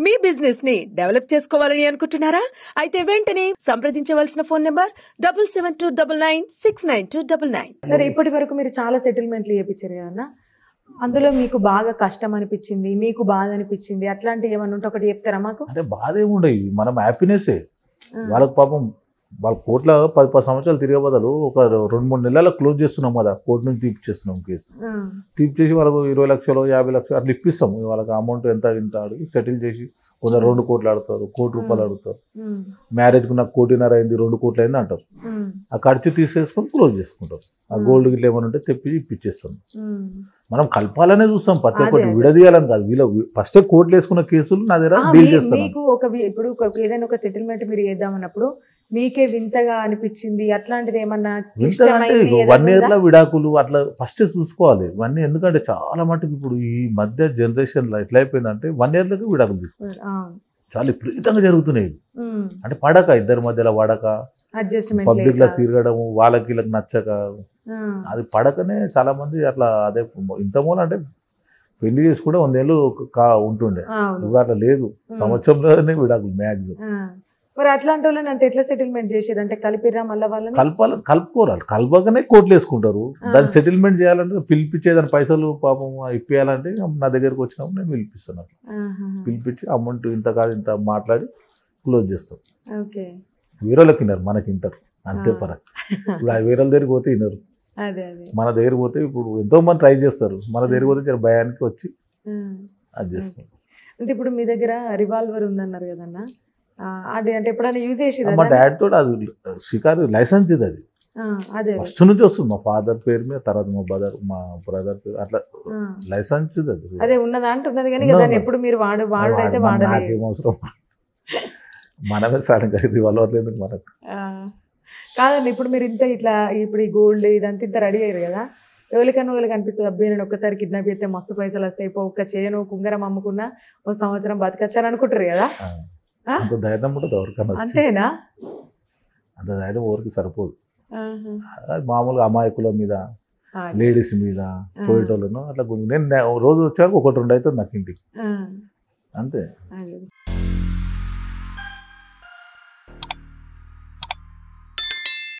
మీ business ని develop చేసుకోవాలని అనుకుంటున్నారా? అయితే వెంటనే సంప్రదించవలసిన ఫోన్ నంబర్ 7729969299. సరే, ఇప్పటి వరకు మీరు చాలా సెటిల్మెంట్లు చేయించారు కదా, అందులో మీకు బాగా కష్టం అనిపించింది, మీకు బాధ అనిపించింది, అట్లాంటి ఏమన్నా ఉంటే ఒకటి చెప్తారా మాకు? అంటే బాధ ఏముండయి, మనం హ్యాపీనెస్సే. వాళ్ళకి పాపం వాళ్ళ కోర్టులో 10 సంవత్సరాలు తిరిగే బదులు ఒక 2-3 నెలల్లో క్లోజ్ చేస్తున్నాం కదా, కోర్టు నుంచి తీపిచ్చేస్తున్నాం కేసు. తీపిచ్చేసి వాళ్ళకు 20 లక్షలు 50 లక్షలు అట్లా ఇప్పిస్తాం. వాళ్ళకి అమౌంట్ ఎంత అడిగి సెటిల్ చేసి కొందరు 2 కోట్లు ఆడతారు, ₹1 కోటి అడుగుతారు. మ్యారేజ్కి నాకు 1.5 కోటి అయింది, 2 కోట్లు అయింది అంటారు. ఆ ఖర్చు తీసేసుకొని క్లోజ్ చేసుకుంటారు. ఆ గోల్డ్ గిట్ల ఏమైనా ఉంటే తెప్పి ఇప్పించేస్తాం. మనం కలపాలనే చూస్తాం, ప్రతి ఒక్కటి విడదీయాలని కాదు. వీళ్ళు ఫస్ట్ కోర్టులు వేసుకున్న కేసులు నా దగ్గర డీల్ చేస్తాను. ఇప్పుడు ఏదైనా ఒక సెటిల్మెంట్ మీరు చేద్దామన్నప్పుడు మీకే వింతగా అనిపించింది అట్లాంటిది ఏమన్నా? 1 year లో విడాకులు అట్లా ఫస్ట్ చూసుకోవాలి ఇవన్నీ. ఎందుకంటే చాలా మటుకు ఇప్పుడు ఈ మధ్య జనరేషన్లో ఎట్లా అయిపోయిందంటే 1 year లోకి విడాకులు తీసుకోవాలి. చాలా విపరీతంగా జరుగుతున్నాయి. అంటే పడక ఇద్దరి మధ్యలో పడక, పబ్లిక్ లో తిరగడము, వాళ్ళకి వీళ్ళకి నచ్చక, అది పడకనే చాలా మంది అట్లా. అదే ఇంతమూల అంటే పెళ్లి చేసుకుంటే 100 ఏళ్ళు ఉంటుండే, ఇప్పుడు అట్లా లేదు. సంవత్సరంలోనే విడాకులు మ్యాక్సిమం. మరి అట్లాంటి వాళ్ళని అంటే ఎట్లా సెటిల్మెంట్ చేసేది? అంటే కలిపిరా మళ్ళీ వాళ్ళని? కలుపుకోరాలి, కలపకనే కోర్టులు వేసుకుంటారు. దాన్ని సెటిల్మెంట్ చేయాలంటే పిలిపించేదాన్ని పైసలు పాపం ఇప్పియాలంటే నా దగ్గరకు వచ్చినప్పుడు నేను పిలిపిస్తాను. పిలిపించి అమౌంట్ ఇంత కాదు ఇంత మాట్లాడి క్లోజ్ చేస్తాం. వేరే వాళ్ళకి వినరు, మనకి వింటారు అంతే ఫరక్. ఇప్పుడు వేరే వాళ్ళ దగ్గరికి పోతే వినరు, మన దగ్గర పోతే ఇప్పుడు ఎంతో మంది ట్రై చేస్తారు. మన దగ్గర పోతే భయానికి వచ్చి అది చేసుకుంటాం. అంటే ఇప్పుడు మీ దగ్గర రివాల్వర్ ఉందన్నారు కదన్నా, అది అంటే ఎప్పుడైనా యూజ్ చేసి? మా డాడ్ తోటి అది షికారు లైసెన్స్ ఇది, అది ఫస్ట్ నుంచి వస్తుంది. మా ఫాదర్ పేరు మీద, తర్వాత మా బ్రదర్ పేరు, అట్లా లైసెన్స్ అది. అదే ఉన్నదా అంటున్నది కానీ దాన్ని ఎప్పుడు మీరు వాడైతే నాకేం అవసరం, మనమే సార్ రివాల్వర్లు ఎందుకు మనకు. కాదండి, ఇప్పుడు మీరు ఇంత ఇట్లా ఇప్పుడు ఈ గోల్డ్ ఇదంతా ఇంత రెడీ అయ్యారు కదా, ఎవరికన్నా వాళ్ళకి అనిపిస్తుంది అబ్బాయి నేను ఒక్కసారి కిడ్నాప్ చేస్తే మస్తు పైసలు వస్తాయి, ఒక్క చేయను కుంగరం అమ్ముకున్నా 1 సంవత్సరం బతకచ్చాను అనుకుంటారు కదా. అంత ధైర్యం ఉంటుంది ఎవరికన్నా. అంతేనా? అంత ధైర్యం ఎవరికి సరిపోదు. మామూలుగా అమాయకుల మీద, లేడీస్ మీద పోయేటోళ్ళను అట్లా. నేను రోజు వచ్చాక 1-2 అవుతుంది నాకు ఇంటికి, అంతే.